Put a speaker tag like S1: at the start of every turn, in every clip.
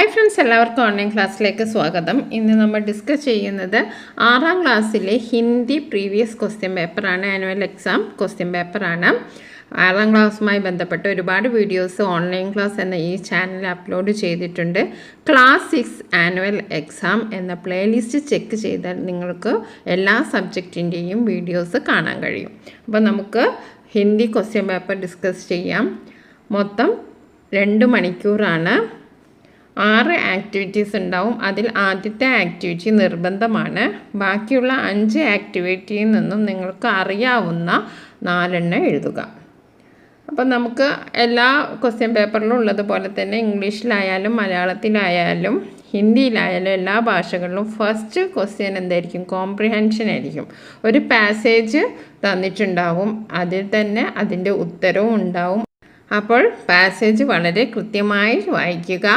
S1: Hi friends, എല്ലാവർക്കും online ക്ലാസ്സിലേക്ക് സ്വാഗതം. ഇന്ന് നമ്മൾ ഡിസ്കസ് ചെയ്യുന്നത് 6ാം ക്ലാസ്സിലെ ഹിന്ദി പ്രീവിയസ് ക്വസ്റ്റ്യൻ പേപ്പറാണ്. ആനുവൽ എക്സാം ക്വസ്റ്റ്യൻ പേപ്പറാണ്. 6ാം ക്ലാസ്സുമായി ബന്ധപ്പെട്ട് ഒരുപാട് വീഡിയോസ് ഓൺലൈൻ ക്ലാസ് എന്ന ഈ ചാനലിൽ അപ്ലോഡ് ചെയ്തിട്ടുണ്ട്. ക്ലാസ് 6 ആനുവൽ എക്സാം എന്ന പ്ലേലിസ്റ്റ് ചെക്ക് ചെയ്താൽ നിങ്ങൾക്ക് എല്ലാ സബ്ജക്റ്റിൻ്റെയും വീഡിയോസ് കാണാൻ കഴിയും. അപ്പോൾ നമുക്ക് ഹിന്ദി ക്വസ്റ്റ്യൻ പേപ്പർ ഡിസ്കസ് ചെയ്യാം. മൊത്തം 2 മണിക്കൂറാണ്. 6 ആക്ടിവിറ്റീസ് ഉണ്ടാവും. അതിൽ ആദ്യത്തെ ആക്ടിവിറ്റി നിർബന്ധമാണ്. ബാക്കിയുള്ള 5 ആക്ടിവിറ്റിയിൽ നിന്നും നിങ്ങൾക്ക് അറിയാവുന്ന 4 എഴുതുക. അപ്പം നമുക്ക് എല്ലാ ക്വസ്റ്റ്യൻ പേപ്പറിലും ഉള്ളതുപോലെ തന്നെ ഇംഗ്ലീഷിലായാലും മലയാളത്തിലായാലും ഹിന്ദിയിലായാലും എല്ലാ ഭാഷകളിലും ഫസ്റ്റ് ക്വസ്റ്റ്യൻ എന്തായിരിക്കും? കോംപ്രിഹെൻഷൻ ആയിരിക്കും. ഒരു പാസേജ് തന്നിട്ടുണ്ടാവും, അതിൽ തന്നെ അതിൻ്റെ ഉത്തരവും ഉണ്ടാവും. അപ്പോൾ പാസേജ് വളരെ കൃത്യമായി വായിക്കുക,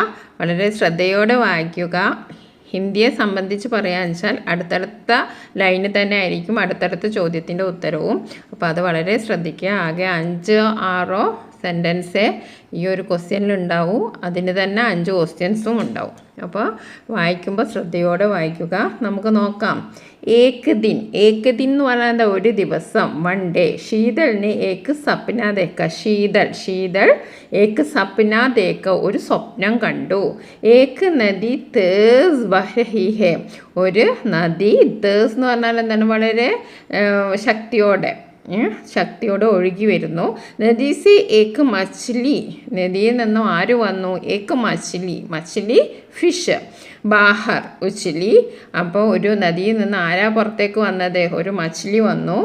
S1: വളരെ ശ്രദ്ധയോടെ വായിക്കുക. ഹിന്ദിയെ സംബന്ധിച്ച് പറയാന്ന് വെച്ചാൽ അടുത്തടുത്ത ലൈന് തന്നെ ആയിരിക്കും അടുത്തടുത്ത ചോദ്യത്തിൻ്റെ ഉത്തരവും. അപ്പോൾ അത് വളരെ ശ്രദ്ധിക്കുക. ആകെ 5-6 സെൻറ്റൻസേ ഈ ഒരു ക്വസ്റ്റ്യനിലുണ്ടാവും. അതിന് തന്നെ 5 ക്വസ്റ്റ്യൻസും ഉണ്ടാവും. അപ്പോൾ വായിക്കുമ്പോൾ ശ്രദ്ധയോടെ വായിക്കുക. നമുക്ക് നോക്കാം. ഏക് ദിൻ എന്ന് പറയുന്നത് ഒരു ദിവസം, 1 ഡേ. ശീതളിന് ഏക് സപ്ന ദേക്ക. ശീതൾ ഏക് സപ്ന ദേക്ക, ഒരു സ്വപ്നം കണ്ടു. ഏക് നദി തേസ് ബഹ് രഹി ഹെ. ഒരു നദി, തേസ് എന്ന് പറഞ്ഞാൽ എന്താണ്? വളരെ ശക്തിയോടെ ഒഴുകി വരുന്നു. നദി സി ഏക് മച്ഛലി. നദിയിൽ നിന്നും ആര് വന്നു? ഏക് മച്ഛലി ഫിഷ്. ബാഹർ ഉച്ഛലി. അപ്പോൾ ഒരു നദിയിൽ നിന്ന് ആരാ പുറത്തേക്ക് വന്നത്? ഒരു മച്ഛലി വന്നു.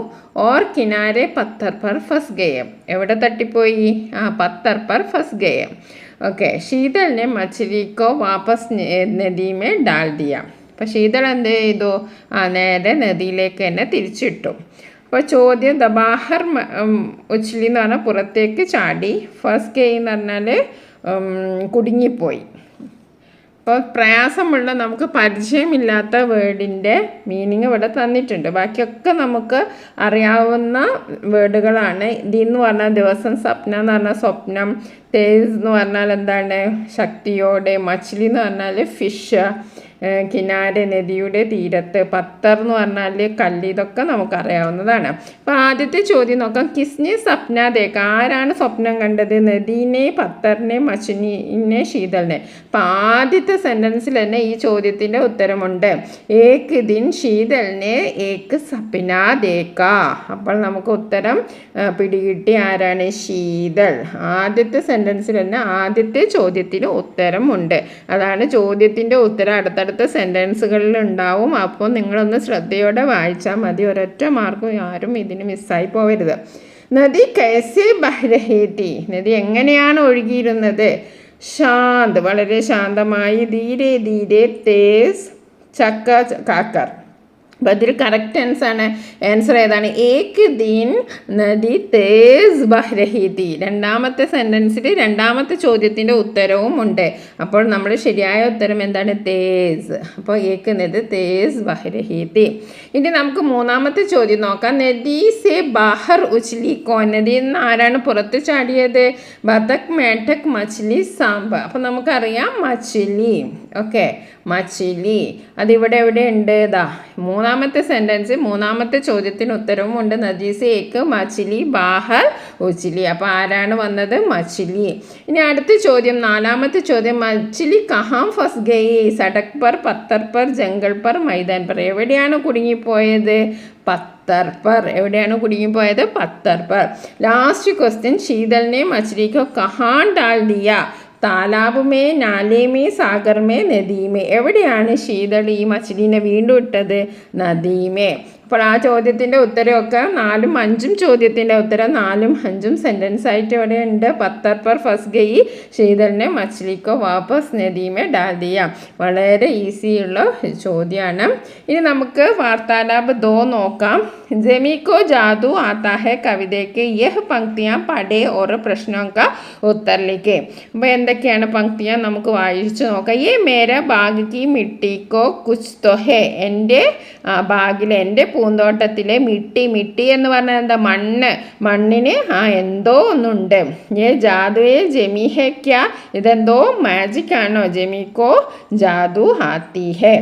S1: ഓർ കിനാരെ പത്തർ പർ ഫസ് ഗയെ. എവിടെ തട്ടിപ്പോയി? പത്തർ പർ ഫസ് ഗയെ. ഓക്കെ. ശീതളിനെ മച്ഛലിക്കോ വാപ്പസ് നദിമേ ഡാൽ ദിയ. അപ്പോൾ ശീതൾ എന്ത് ചെയ്തു? നേരെ നദിയിലേക്ക് തന്നെ തിരിച്ചിട്ടു. അപ്പോൾ ചോദ്യം ദബാഹർ ഉച്ഛലി എന്ന് പറഞ്ഞാൽ പുറത്തേക്ക് ചാടി. ഫസ്റ്റ് ഗെയ് എന്ന് പറഞ്ഞാൽ കുടുങ്ങിപ്പോയി. അപ്പോൾ പ്രയാസമുള്ള, നമുക്ക് പരിചയമില്ലാത്ത വേർഡിൻ്റെ മീനിങ് ഇവിടെ തന്നിട്ടുണ്ട്. ബാക്കിയൊക്കെ നമുക്ക് അറിയാവുന്ന വേർഡുകളാണ്. എന്ന് പറഞ്ഞാൽ ദിവസം, സ്വപ്ന എന്ന് പറഞ്ഞാൽ സ്വപ്നം, തേസ് എന്ന് പറഞ്ഞാൽ എന്താണ്? ശക്തിയോടെ. മച്ഛലി എന്ന് പറഞ്ഞാൽ ഫിഷ്, കിനാരെ നദിയുടെ തീരത്ത്. പത്തർ എന്ന് പറഞ്ഞാൽ കല്ല്. ഇതൊക്കെ നമുക്കറിയാവുന്നതാണ്. അപ്പോൾ ആദ്യത്തെ ചോദ്യം നോക്കാം. കിസ്നെ സപ്ന ദേക്ക. ആരാണ് സ്വപ്നം കണ്ടത്? നദീനെ, പത്തറിനെ, മച്ഛലിനെ, ശീതളിനെ. അപ്പോൾ ആദ്യത്തെ സെൻറ്റൻസിൽ തന്നെ ഈ ചോദ്യത്തിൻ്റെ ഉത്തരമുണ്ട്. ഏക് ദിൻ ശീതളിനെ ഏക് സപ്ന ദേക്ക. അപ്പോൾ നമുക്ക് ഉത്തരം പിടികിട്ടി. ആരാണ്? ശീതൾ. ആദ്യത്തെ സെൻറ്റൻസിൽ തന്നെ ആദ്യത്തെ ചോദ്യത്തിന് ഉത്തരമുണ്ട്. അതാണ് ചോദ്യത്തിൻ്റെ ഉത്തരം അടുത്തടുത്ത സെൻറ്റൻസുകളിൽ ഉണ്ടാവും. അപ്പോൾ നിങ്ങളൊന്ന് ശ്രദ്ധയോടെ വായിച്ചാൽ മതി. ഒരൊറ്റ മാർക്കും ആരും ഇതിന് മിസ്സായി പോകരുത്. നദി കൈസെ ബഹ് രഹി തി. നദി എങ്ങനെയാണ് ഒഴുകിയിരുന്നത്? ശാന്ത്, വളരെ ശാന്തമായി. ധീരെ ധീരെ തേസ് ചക്ക കാക്കർ. അപ്പോൾ അതിൽ കറക്റ്റ് ആൻസർ ഏതാണ്? ഏക് ദിൻ നദി തേസ് ബഹ് രഹി തി. രണ്ടാമത്തെ സെൻറ്റൻസിൽ രണ്ടാമത്തെ ചോദ്യത്തിൻ്റെ ഉത്തരവും ഉണ്ട്. അപ്പോൾ നമ്മൾ ശരിയായ ഉത്തരം എന്താണ്? തേസ്. അപ്പോൾ ഏക് നദി തേസ് ബഹ് രഹി തി. ഇനി നമുക്ക് മൂന്നാമത്തെ ചോദ്യം നോക്കാം. നദി സെ ബാഹർ ഉച്ഛലി കോൻ. നദിയിൽ നിന്ന് ആരാണ് പുറത്ത് ചാടിയത്? ബതക്, മേഠക്, മച്ഛലി, സാമ്പ. അപ്പോൾ നമുക്കറിയാം മച്ഛലി. ഓക്കെ, മച്ഛലി. അതിവിടെ എവിടെ ഉണ്ട്? മൂന്നാമത്തെ സെൻറ്റൻസ്, മൂന്നാമത്തെ ചോദ്യത്തിന് ഉത്തരവും ഉണ്ട്. നദി സെ ഏക് മച്ഛലി ബാഹർ ഉച്ഛലി. അപ്പോൾ ആരാണ് വന്നത്? മച്ഛലി. ഇനി അടുത്ത ചോദ്യം, നാലാമത്തെ ചോദ്യം. മച്ഛലി കഹാം ഫസ് ഗയി? സടക് പർ, പത്തർ പർ, ജംഗൾ പർ, മൈതാൻ പർ. എവിടെയാണ് കുടുങ്ങിപ്പോയത്? പത്തർ പർ. എവിടെയാണ് കുടുങ്ങിപ്പോയത്? പത്തർ പർ. Last question. ശീതളിനെ മച്ഛലിക്കോ കഹാൻ ഡാൽ ദിയ? താലാബ് മേ, നാലേ മേ, സാഗർ മേ, നദീമേ. എവിടെയാണ് ശീതൾ ഈ മച്ഛലിനെ വീണ്ടും ഇട്ടത്? നദീമേ. അപ്പോൾ ആ ചോദ്യത്തിൻ്റെ ഉത്തരമൊക്കെ 4ഉം 5ഉം ചോദ്യത്തിൻ്റെ ഉത്തരം 4ഉം 5ഉം സെൻറ്റൻസ് ആയിട്ട് ഇവിടെ ഉണ്ട്. പത്തർ പർ ഫസ് ഗയി ശീതളിനെ മച്ഛലിക്കോ വാപ്പസ് നദീമേ ഡാൽ ദിയ. വളരെ ഈസിയുള്ള ചോദ്യമാണ്. ഇനി നമുക്ക് വാർത്താലാപ് 2 നോക്കാം. ജമി കോ ജാദു ആതാ ഹെ കവിതയ്ക്ക് യഹ് പങ്ക്തിയാ പഠേ ഓർ പ്രശ്നോ കാ ഉത്തർ ലിഖേ. അപ്പോൾ എന്തൊക്കെയാണ് പങ്ക്തിയാ? നമുക്ക് വായിച്ചു നോക്കാം. യേ മേര ബാഗ് കി മിട്ടി കോ കുച്ച് തോ ഹേ. എൻ്റെ ബാഗിൽ, എൻ്റെ പൂന്തോട്ടത്തിലെ മിട്ടി എന്ന് പറഞ്ഞാൽ എന്താ? മണ്ണിന് എന്തോ ഒന്നുണ്ട്. ജാദുയെ ജമി ഹെ ക്യാ? ഇതെന്തോ മാജിക് ആണോ? ജമിക്കോ ജാദു ആത്തി ഹെ.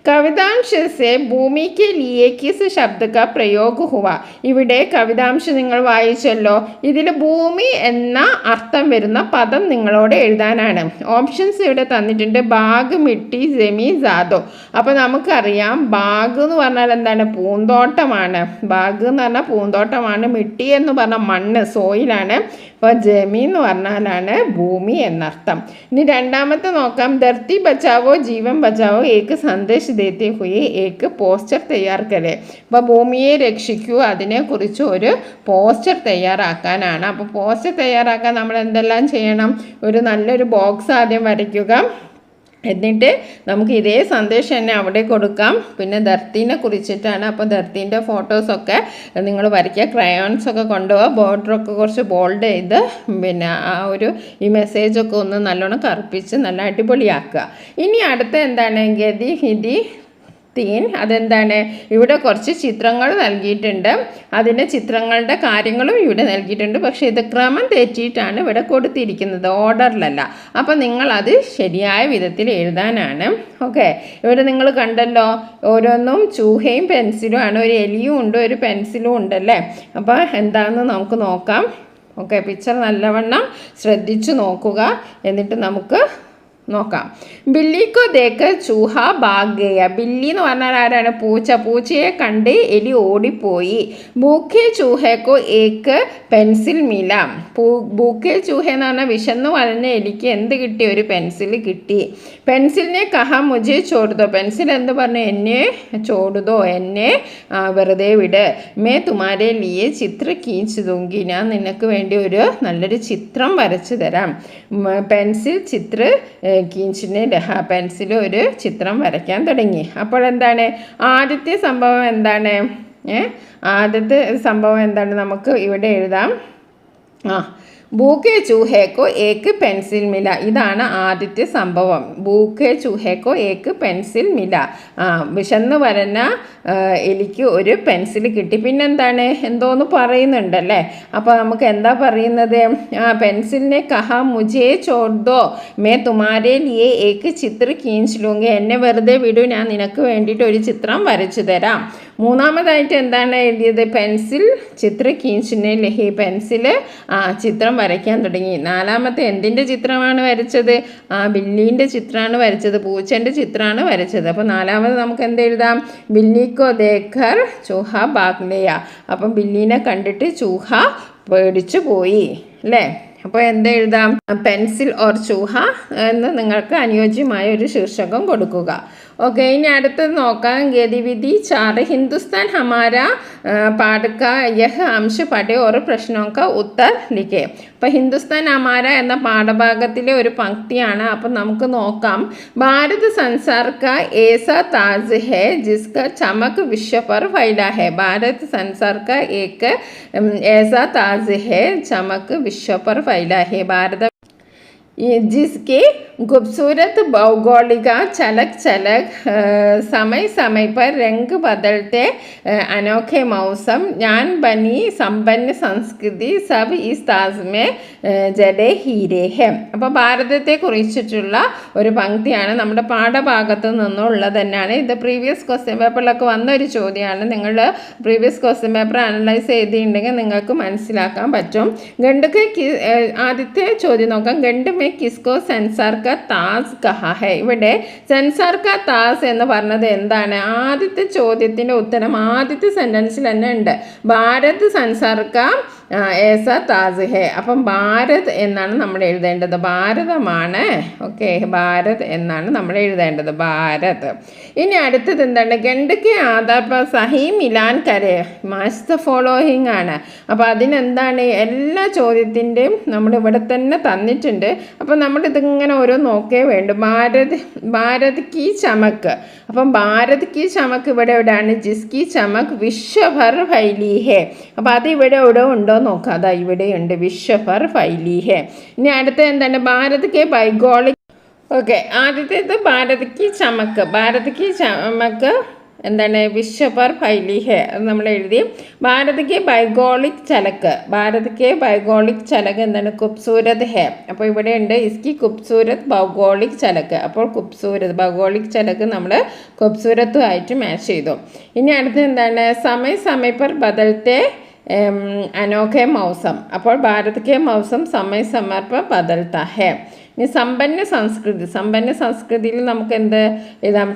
S1: കവിതാംശ സെ ഭൂമി കെ ലിയെ കിസ് ശബ്ദ കാ പ്രയോഗ ഹുവ. ഇവിടെ കവിതാംശം നിങ്ങൾ വായിച്ചല്ലോ. ഇതിൽ ഭൂമി എന്ന അർത്ഥം വരുന്ന പദം നിങ്ങളോട് എഴുതാനാണ്. ഓപ്ഷൻസ് ഇവിടെ തന്നിട്ടുണ്ട്. ബാഗ്, മിട്ടി, ജമി, ജാദോ. അപ്പോൾ നമുക്കറിയാം ബാഗ് എന്ന് പറഞ്ഞാൽ എന്താണ്? പൂന്തോട്ടമാണ്. ബാഗ് എന്ന് പറഞ്ഞാൽ പൂന്തോട്ടമാണ്. മിട്ടി എന്ന് പറഞ്ഞാൽ മണ്ണ്, സോയിലാണ്. അപ്പോൾ ജമി എന്ന് പറഞ്ഞാലാണ് ഭൂമി എന്നർത്ഥം. ഇനി രണ്ടാമത്തെ നോക്കാം. ധർത്തി ബച്ചാവോ ജീവൻ ബച്ചാവോ ഏക്ക് സന്ദേശ് ദേത്തെ ഹുയെ ഏക്ക് പോസ്റ്റർ തയ്യാർ കരേ. അപ്പോൾ ഭൂമിയെ രക്ഷിക്കൂ, അതിനെക്കുറിച്ച് ഒരു പോസ്റ്റർ തയ്യാറാക്കാനാണ്. അപ്പോൾ പോസ്റ്റർ തയ്യാറാക്കാൻ നമ്മൾ എന്തെല്ലാം ചെയ്യണം? ഒരു നല്ലൊരു ബോക്സ് ആദ്യം വരയ്ക്കുക. എന്നിട്ട് നമുക്ക് ഇതേ സന്ദേശം തന്നെ അവിടെ കൊടുക്കാം. പിന്നെ ധർത്തീനെ കുറിച്ചിട്ടാണ്. അപ്പോൾ ധർത്തീൻ്റെ ഫോട്ടോസൊക്കെ നിങ്ങൾ വരയ്ക്കുക. ക്രയോൺസൊക്കെ കൊണ്ടുപോകുക. ബോർഡറൊക്കെ കുറച്ച് ബോൾഡ് ചെയ്ത് പിന്നെ ഈ മെസ്സേജൊക്കെ ഒന്ന് നല്ലോണം കറുപ്പിച്ച് നല്ല അടിപൊളിയാക്കുക. ഇനി അടുത്ത എന്താണ്? ഗതി ഹിതി തീൻ. അതെന്താണ്? ഇവിടെ കുറച്ച് ചിത്രങ്ങൾ നൽകിയിട്ടുണ്ട്. അതിൻ്റെ ചിത്രങ്ങളുടെ കാര്യങ്ങളും ഇവിടെ നൽകിയിട്ടുണ്ട്. പക്ഷേ ഇത് ക്രമം തെറ്റിയിട്ടാണ് ഇവിടെ കൊടുത്തിരിക്കുന്നത്, ഓർഡറിലല്ല. അപ്പോൾ നിങ്ങളത് ശരിയായ വിധത്തിൽ എഴുതാനാണ്. ഓക്കെ, ഇവിടെ നിങ്ങൾ കണ്ടല്ലോ, ഓരോന്നും ചൂഹയും പെൻസിലും ആണ്. ഒരു എലിയും ഉണ്ട്, ഒരു പെൻസിലും ഉണ്ടല്ലേ. അപ്പോൾ എന്താണെന്ന് നമുക്ക് നോക്കാം. ഓക്കെ, പിക്ചർ നല്ലവണ്ണം ശ്രദ്ധിച്ചു നോക്കുക. എന്നിട്ട് നമുക്ക് നോക്കാം. ബില്ലിക്കോ ദേക്ക് ചൂഹ ഭാഗ് ഗയ. ബില്ലി എന്ന് പറഞ്ഞാൽ ആരാണ്? പൂച്ചയെ കണ്ട് എലി ഓടിപ്പോയി. ഭൂഖെ ചൂഹയ്ക്കോ ഏക്ക് പെൻസിൽ മില. ഭൂഖെ ചൂഹ എന്ന് പറഞ്ഞാൽ വിശന്ന് വലഞ്ഞ എലിക്ക് എന്ത് കിട്ടി? ഒരു പെൻസിൽ കിട്ടി. പെൻസിലിനെ കഹ മുജെ ചോടുതോ. പെൻസിൽ എന്ത് പറഞ്ഞു? എന്നെ ചോടുതോ, എന്നെ വെറുതെ വിട്. മേ തുമാരെ ലിയെ ചിത്ര കീച്ച് ദൂങ്കി. ഞാൻ നിനക്ക് വേണ്ടി ഒരു നല്ലൊരു ചിത്രം വരച്ചു തരാം. പെൻസിൽ ചിത്ര കീഞ്ചിന് പെൻസിൽ ഒരു ചിത്രം വരയ്ക്കാൻ തുടങ്ങി. അപ്പോൾ എന്താണ് ആദ്യത്തെ സംഭവം? എന്താണ് ആദ്യത്തെ സംഭവം? എന്താണ് നമുക്ക് ഇവിടെ എഴുതാം. ഭൂഖെ ചൂഹേക്കോ ഏക്ക് പെൻസിൽ മില. ഇതാണ് ആദ്യത്തെ സംഭവം. ഭൂഖെ ചൂഹേക്കോ ഏക്ക് പെൻസിൽ മില. വിശന്ന് വരന എലിക്ക് ഒരു പെൻസിൽ കിട്ടി. പിന്നെന്താണ്? എന്തോന്ന് പറയുന്നുണ്ടല്ലേ. അപ്പോൾ നമുക്ക് എന്താ പറയുന്നത്? പെൻസിലിനെ കഹ മുജേ ചോദോ മേ തുമാരെ ലിയെ ഏക്ക് ചിത്ര കീഞ്ച് ലൂങ്കി. എന്നെ വെറുതെ വിടൂ, ഞാൻ നിനക്ക് വേണ്ടിയിട്ട് ഒരു ചിത്രം വരച്ചു തരാം. മൂന്നാമതായിട്ട് എന്താണ് എഴുതിയത്? പെൻസിൽ ചിത്ര കീഞ്ചിനെ ലഹി. പെൻസിൽ ചിത്രം വരയ്ക്കാൻ തുടങ്ങി. നാലാമത്തെ എന്തിൻ്റെ ചിത്രമാണ് വരച്ചത്? ബില്ലീൻ്റെ ചിത്രമാണ് വരച്ചത്, പൂച്ചൻ്റെ ചിത്രമാണ് വരച്ചത്. അപ്പോൾ നാലാമത് നമുക്ക് എന്ത് എഴുതാം? ബില്ലിക്കോ ദേഖർ ചൂഹ ഭാഗ്ലേയ. അപ്പം ബില്ലീനെ കണ്ടിട്ട് ചൂഹ പേടിച്ചു പോയി അല്ലേ. അപ്പോൾ എന്തെഴുതാം? പെൻസിൽ ഓർ ചൂഹ എന്ന് നിങ്ങൾക്ക് അനുയോജ്യമായ ഒരു ശീർഷകം കൊടുക്കുക. ഓക്കെ, ഇനി അടുത്തത് നോക്കാം. ഗതിവിധി 4. ഹിന്ദുസ്ഥാൻ ഹമാര പാഠക യഹ് അംശ പഠേ ഓർ പ്രശ്നോ കാ ഉത്തർ ലിഖേ. അപ്പോൾ ഹിന്ദുസ്ഥാൻ ഹമാര എന്ന പാഠഭാഗത്തിലെ ഒരു പങ്ക്തിയാണ്. അപ്പം നമുക്ക് നോക്കാം. ഭാരത് സംസാർ കാ ഏസാ താജ് ഹേ ജിസ്കാ ചമക് വിശ്വ പർ ഫൈലാ ഹേ. ഭാരത് സംസാർ കാ ഏക് ऐसा ताज है चमक विश्व पर फैला है. भारत जिसके खूबसूरत भौगोलिक चलक समय समय पर रंग बदलते अनोखे मौसम ज्ञान बनी संपन्न संस्कृति सब इस ताज में जड़े हीरे हैं. അപ്പോൾ ഭാരതത്തെ കുറിച്ചിട്ടുള്ള ഒരു പങ്ക്തിയാണ്, നമ്മുടെ പാഠഭാഗത്ത് നിന്നുള്ളത് തന്നെയാണ്. ഇത് പ്രീവിയസ് ക്വസ്റ്റ്യൻ പേപ്പറിലൊക്കെ വന്ന ഒരു ചോദ്യമാണ്. നിങ്ങൾ പ്രീവിയസ് ക്വസ്റ്റ്യൻ പേപ്പർ അനലൈസ് ചെയ്തിട്ടുണ്ടെങ്കിൽ നിങ്ങൾക്ക് മനസ്സിലാക്കാൻ പറ്റും. ഗണ്ഡക്ക് ആദ്യത്തെ ചോദ്യം നോക്കാം. ഗണ്ഡ് മേ കിസ്കോ സെൻസാർ കാ താസ് കഹാ ഹെ. ഇവിടെ സെൻസാർ കാ താസ് എന്ന് പറഞ്ഞത് എന്താണ്? ആദ്യത്തെ ചോദ്യത്തിൻ്റെ ഉത്തരം ആദ്യത്തെ സെൻറ്റൻസിൽ തന്നെ ഉണ്ട്. ഭാരത് സെൻസാർ കാ ഏസ താസ് ഹെ. അപ്പം ഭാരത് എന്നാണ് നമ്മൾ എഴുതേണ്ടത്. ഭാരതമാണ്. ഓക്കെ, ഭാരത് എന്നാണ് നമ്മൾ എഴുതേണ്ടത്. ഭാരത്. ഇനി അടുത്തത് എന്താണ്? ഗണ്ഡക്ക് ആധാർ പർ സഹി Milan Kare match the following ആണ്. അപ്പോൾ അതിനെന്താണ്? എല്ലാ ചോദ്യത്തിൻ്റെയും നമ്മളിവിടെ തന്നെ തന്നിട്ടുണ്ട്. അപ്പോൾ നമ്മളിതിങ്ങനെ ഓരോ നോക്കേ വേണ്ടു. ഭാരത് കി ചമക്ക്. അപ്പം ഭാരത് കി ചമക്ക് ഇവിടെ എവിടെയാണ്? ജിസ്കി ചമക് വിശ്വഭർ ഫൈലി ഹേ. അപ്പോൾ അത് ഇവിടെ എവിടെ ഉണ്ടോ നോക്കാം. അതാ ഇവിടെയുണ്ട്, വിശ്വഭർ ഫൈലി ഹേ. ഇനി അടുത്ത എന്താണ്? ഭാരത് കെ ഭൗഗോളിക്. ഓക്കെ, ആദ്യത്തേത് ഭാരത് കി ചമക്ക്. ഭാരത് കി ചമക്ക് എന്താണ് വിശ്വപർ ഫൈലി ഹെ അത് നമ്മൾ എഴുതി. ഭാരത് ഭൈഗോളിക് ചലക്ക്, ഭാരത് ഭൈഗോളിക് ചലക്ക് എന്താണ് ഖൂബ്സൂരത് ഹെ. അപ്പോൾ ഇവിടെ ഉണ്ട് ഇസ്കി ഖൂബ്സൂരത് ഭൗഗോളിക് ചലക്ക്. അപ്പോൾ ഖൂബ്സൂരത് ഭൗഗോളിക് ചലക്ക് നമ്മൾ ഖൂബ്സൂരത്തുമായിട്ട് മാച്ച് ചെയ്തു. ഇനി അടുത്ത് എന്താണ് സമയ സമയ പർ ബദൽത്തെ അനോഖെ മൗസം. അപ്പോൾ ഭാരത് കെ മൗസം സമയ സമയ പർ ബദൽത്താ ഹെ. ഇനി സമ്പന്ന സംസ്കൃതി, സമ്പന്ന സംസ്കൃതിയിൽ നമുക്ക് എന്ത് എഴുതാം?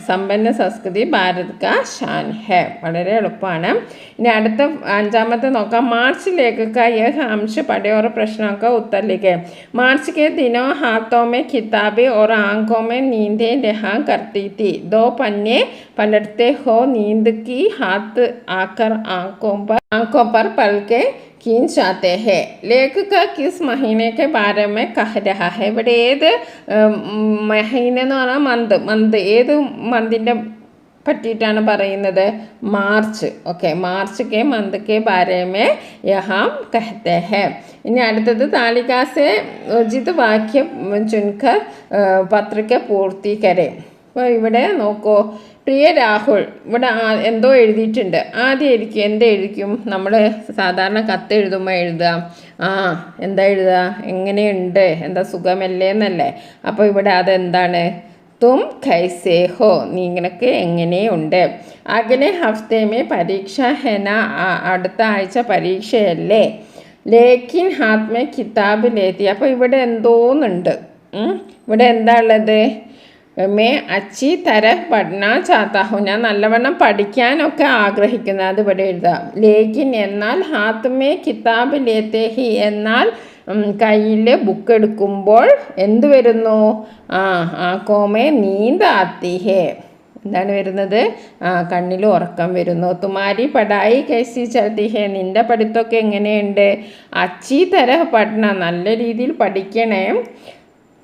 S1: സമ്പന്ന സംസ്കൃതി ഭാരത് കാ ഷാൻ ഹെ. വളരെ എളുപ്പമാണ്. ഇനി അടുത്ത 5ാമത്തെ നോക്കാം. മാർച്ച് ലേഖക യഹ अंश पढ़े और प्रश्नों का उत्तर लिखे. मार्च के दिनों हाथों में किताबें और आंखों में नींदें रहा करती थी. 2 पन्ने पलटते हो नींद की हाथ आकर आंखों पर पल के खींच जाते हैं. लेखक किस महीने के बारे में कह रहा है? ഇവിടെ ഏത് മഹീന എന്ന് പറഞ്ഞാൽ മന്ത് ഏത് മന്തിൻ്റെ പറ്റിയിട്ടാണ് പറയുന്നത്? മാർച്ച്. ഓക്കെ, മാർച്ച് കെ മന്ത് കെ ബാരെ മേ യഹാം കഹത്തെ ഹെ. ഇനി അടുത്തത് താലിക സെ ഉചിത് വാക്യം ചുൻകർ പത്രിക പൂർത്തി കരെ. അപ്പോൾ ഇവിടെ നോക്കൂ, പ്രിയ രാഹുൽ ഇവിടെ എന്തോ എഴുതിയിട്ടുണ്ട്. ആദ്യം എന്തെഴുതിക്കും? നമ്മൾ സാധാരണ കത്ത് എഴുതുമ്പോൾ എഴുതുക എന്താ എഴുതുക? എങ്ങനെയുണ്ട്, എന്താ സുഖമല്ലേ എന്നല്ലേ. അപ്പോൾ ഇവിടെ അതെന്താണ്? തും കൈസേ ഹോ, നിനക്ക് എങ്ങനെയുണ്ട്. അകലെ ഹഫ്തേമേ പരീക്ഷ ഹെന, അടുത്ത ആഴ്ച പരീക്ഷയല്ലേ. ലേക്കിൻ ഹാത്ത് മേ കിതാബ് ലേത്തി. അപ്പോൾ ഇവിടെ എന്തോന്നുണ്ട്. ഇവിടെ എന്താ ഉള്ളത്? മേ അച്ചി തര പഠന ചാത്താഹു, ഞാൻ നല്ലവണ്ണം പഠിക്കാനൊക്കെ ആഗ്രഹിക്കുന്നു. അത് ഇവിടെ എഴുതാം. ലേക്കിൻ എന്നാൽ, ഹാത്ത് മേ കിതാബ് ലേത്തേ ഹി എന്നാൽ കയ്യിൽ ബുക്ക് എടുക്കുമ്പോൾ എന്ത് വരുന്നു? ആക്കോമേ നീന്ത ആത്തി ഹേ. എന്താണ് വരുന്നത്? കണ്ണിൽ ഉറക്കം വരുന്നു. തുമാരി പടായി കൈസി ചൽത്തി ഹേ, നിൻ്റെ പഠിത്തമൊക്കെ എങ്ങനെയുണ്ട്? അച്ചി തര പഠന, നല്ല രീതിയിൽ പഠിക്കണേ.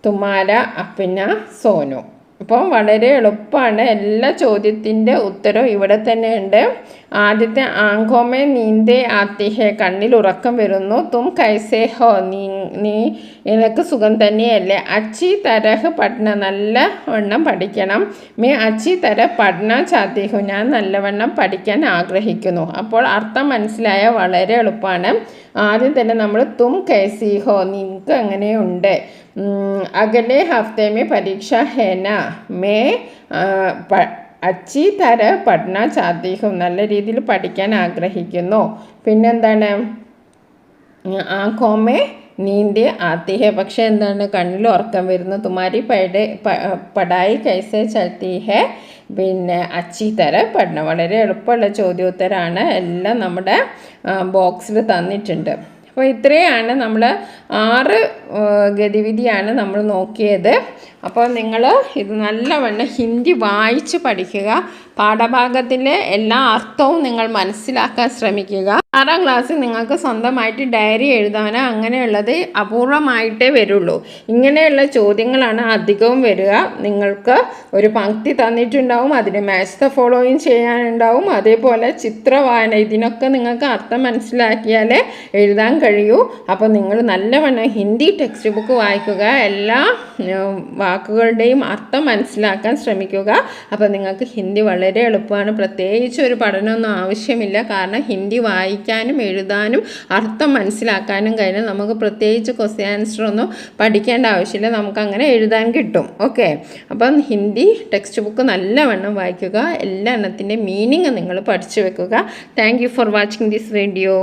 S1: തുമാര അപ്പിന സോനു. അപ്പോൾ വളരെ എളുപ്പമാണ്. എല്ലാ ചോദ്യത്തിൻ്റെ ഉത്തരവും ഇവിടെ തന്നെ ഉണ്ട്. ആദ്യത്തെ ആങ്കോമേ നീന്തേ ആത്തിഹേ, കണ്ണിൽ ഉറക്കം വരുന്നു. തും കൈസേ ഹോ, നീ നിനക്ക് സുഖം തന്നെയല്ലേ. അച്ചി തരഹ് പഠന, നല്ലവണ്ണം പഠിക്കണം. മേ അച്ചി തര പഠന ചാത്തിഹു, ഞാൻ നല്ലവണ്ണം പഠിക്കാൻ ആഗ്രഹിക്കുന്നു. അപ്പോൾ അർത്ഥം മനസ്സിലായ വളരെ എളുപ്പമാണ്. ആദ്യം തന്നെ നമ്മൾ തും കൈസി ഹോ, നിനക്ക് എങ്ങനെയുണ്ട്. അകലെ ഹഫ്തേ മേ പരീക്ഷ ഹേന, മേ അച്ചി തര പഠന ചാത്തിഹു, നല്ല രീതിയിൽ പഠിക്കാൻ ആഗ്രഹിക്കുന്നു. പിന്നെന്താണ്? ആങ്കോമേ നീന്തി ആത്തിഹെ, പക്ഷെ എന്താണ്? കണ്ണിൽ ഉറക്കം വരുന്നു. തുമാരി പടായി കൈസേ ചൽത്തി ഹെ, പിന്നെ അച്ചി തര പഠന. വളരെ എളുപ്പമുള്ള ചോദ്യോത്തരമാണ്. എല്ലാം നമ്മുടെ ബോക്സിൽ തന്നിട്ടുണ്ട്. അപ്പോൾ ഇത്രയാണ് നമ്മൾ 6 ഗതിവിധിയാണ് നമ്മൾ നോക്കിയത്. അപ്പോൾ നിങ്ങൾ ഇത് നല്ലവണ്ണം ഹിന്ദി വായിച്ച് പഠിക്കുക. പാഠഭാഗത്തിലെ എല്ലാ അർത്ഥവും നിങ്ങൾ മനസ്സിലാക്കാൻ ശ്രമിക്കുക. 6ാം ക്ലാസ്സിൽ നിങ്ങൾക്ക് സ്വന്തമായിട്ട് ഡയറി എഴുതാനോ അങ്ങനെയുള്ളത് അപൂർവമായിട്ടേ വരുള്ളൂ. ഇങ്ങനെയുള്ള ചോദ്യങ്ങളാണ് അധികവും വരിക. നിങ്ങൾക്ക് ഒരു പങ്ക്തി തന്നിട്ടുണ്ടാവും, അതിന് മാച്ച് ദ ഫോളോയിങ് ചെയ്യാനുണ്ടാവും. അതേപോലെ ചിത്രവായന, ഇതിനൊക്കെ നിങ്ങൾക്ക് അർത്ഥം മനസ്സിലാക്കിയാലേ എഴുതാൻ കഴിയൂ. അപ്പോൾ നിങ്ങൾ നല്ലവണ്ണം ഹിന്ദി ടെക്സ്റ്റ് ബുക്ക് വായിക്കുക. എല്ലാ വാക്കുകളുടെയും അർത്ഥം മനസ്സിലാക്കാൻ ശ്രമിക്കുക. അപ്പോൾ നിങ്ങൾക്ക് ഹിന്ദി വളരെ എളുപ്പമാണ്. പ്രത്യേകിച്ച് ഒരു പഠനമൊന്നും ആവശ്യമില്ല. കാരണം ഹിന്ദി വായിക്കാനും എഴുതാനും അർത്ഥം മനസ്സിലാക്കാനും കഴിഞ്ഞാൽ നമുക്ക് പ്രത്യേകിച്ച് ക്വസ്റ്റ്യൻ ആൻസർ ഒന്നും പഠിക്കേണ്ട ആവശ്യമില്ല. നമുക്കങ്ങനെ എഴുതാൻ കിട്ടും. ഓക്കെ, അപ്പം ഹിന്ദി ടെക്സ്റ്റ് ബുക്ക് നല്ലവണ്ണം വായിക്കുക. എല്ലാ എണ്ണത്തിൻ്റെ മീനിങ് നിങ്ങൾ പഠിച്ചു വെക്കുക. Thank you for watching this video.